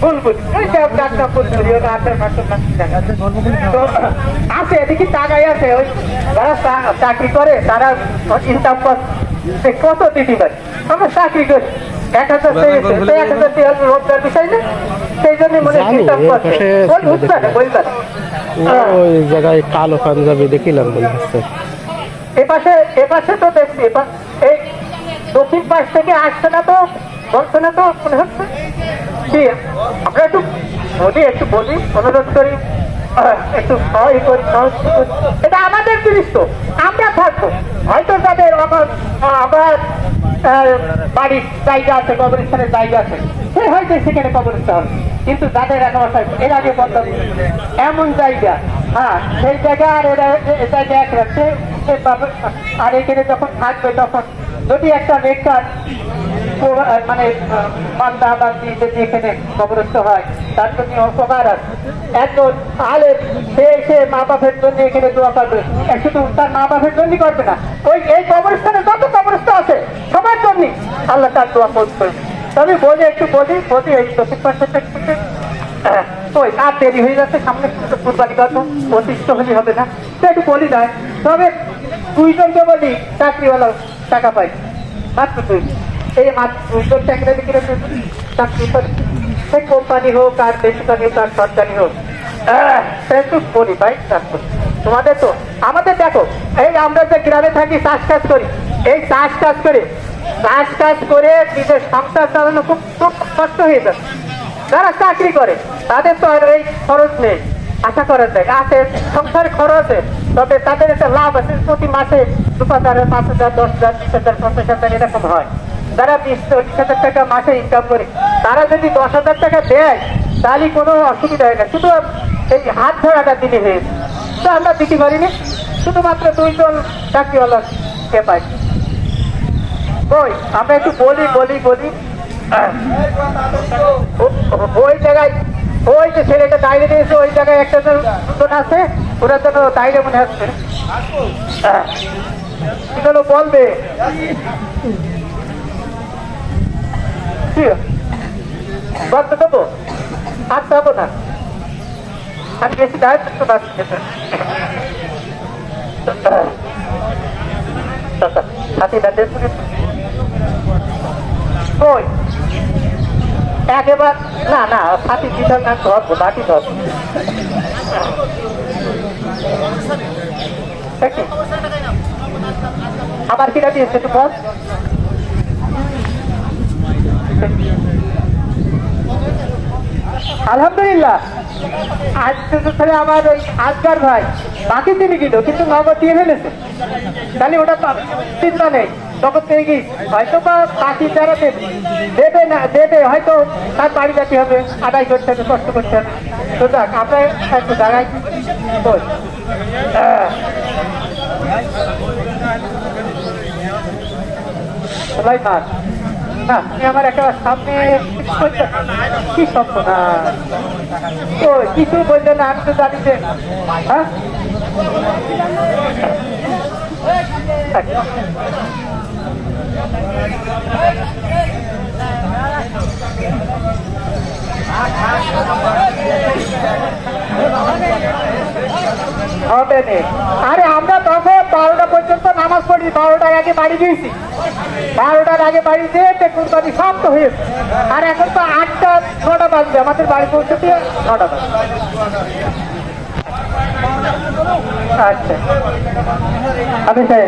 বুলবুল আছে এদিকে টাকাই আছে। ওই যারা চাকরি করে তারা ইনকাম কত দিতে পারে। আমরা চাকরি করি 1000 1000 রোজগার বিষয় না, সেই জন্য মনে ইনকাম করছে। ওই জায়গায় কালো পাঞ্জাবি দেখিলাম মনে হচ্ছে। এপাশে তো দেখছি, এই দক্ষিণ পাশ থেকে আসছে না তো, বলছে না তো মনে হচ্ছে। আমরা একটু বলি অনুরোধ করি, একটু সহায় করি, এটা আমাদের জিনিস তো আমরা থাকবো। হয়তো যাদের আমার বাড়ির জায়গা আছে, কবরস্থানের জায়গা আছে, সে হয়তো সেখানে কবরস্থান হবে। কিন্তু যাদের এর আগে বলতাম এমন জায়গা, হ্যাঁ সেই জায়গা আর এরা জায়গা এক রাখছে। আর এখানে যখন থাকবে তখন যদি একটা বেকার মানে বান্দা বান্দি যদি এখানে কবরস্থ হয়, তার জন্য উপকার আছে। একজন আলেম সে মা বাপের জন্য এখানে দোয়া করবে, শুধু তার মা বাপের জন্যই করবে না, এই কবরস্থানে যত কবরস্থ আছে সবার জন্য আল্লাহ তার দোয়া করবে। তবে বলি একটু বলি এই দক্ষিণ পাশে ওই আর দেরি হয়ে যাচ্ছে, সামনে কুরবানি করবো, অতিষ্ঠ হলে হবে না, তো একটু বলি যায়। তবে 2 জনকে বলি চাকরিওয়ালা টাকা পাই, মাত্র 2। এই মাত্র 2 জন চাকরি করে, সে কোম্পানি হোক আর বেসরকারি হোক আর সরকারি হোক, একটু বলি ভাই তোমাদের তো আমাদের দেখো, এই আমরা যে গ্রামে থাকি চাষ কাজ করি, এই চাষ কাজ করে নিজের সংসার চালানো খুব কষ্ট হয়ে যাচ্ছে। যারা চাকরি করে তাদের তো আর এই খরচ নেই, আশা করার যায় আছে সংসারে খরচে, তবে তাদের একটা লাভ আছে, প্রতি মাসে 2000 5000 10,000 20,000 50,000 এরকম হয়। যারা 20-30,000 টাকা মাসে ইনকাম করে, তারা যদি 10,000 টাকা দেয় তাহলে কোনো অসুবিধা হয় না, শুধু এই হাত ধরাটা দিতে হয়েছে। তো আমরা দিতে পারিনি, শুধুমাত্র 2 জন চাকরিওয়ালা কে পাই। ওই আমরা একটু বলি ওই জায়গায় ওই যে ছেলেটা দাঁড়িয়ে দিয়েছে, ওই জায়গায় একটা দুজন আছে, ওরা যেন দাঁড়িয়ে মনে হচ্ছে কি হলো বলবে, বলতে দেবো আর যাবো না, আমি বেশি দাঁড়িয়ে থাকতে পারছি। ওই একেবার না সাথী দিতাম না, ধরবো লাঠি ধরবো। আবার কিনা দিয়েছে একটু বল। আলহামদুলিল্লাহ আজ আমার ওই আজকার ভাই বাকি তিনি কিন্তু নগদ দিয়ে ফেলেছে, তাহলে ওটা চিন্তা নেই, নগদ পেয়ে গিয়ে হয়তো বা বাকি যারা দেবে হয়তো তার বাড়ি যেতে হবে, আদায় করতে হবে, কষ্ট করতে হবে। তো যাক আমরা একটু জায়গায় না তুমি আমার একটা সামনে কি শব্দ না, ও কিছু বললে না, আমি তো জানি যে হ্যাঁ হবে না। আরে আমরা তখন 12টা পর্যন্ত নামাজ পড়ি, 12টার আগে বাড়ি গিয়েছি, 12টার আগে বাড়ি যেতে কুরবানি সমাপ্ত হয়েছে। আর এখন তো 8টা 9টা বাজবে, আমাদের বাড়ি পৌঁছতে 9টা বাজবে। আচ্ছা আমি স্যার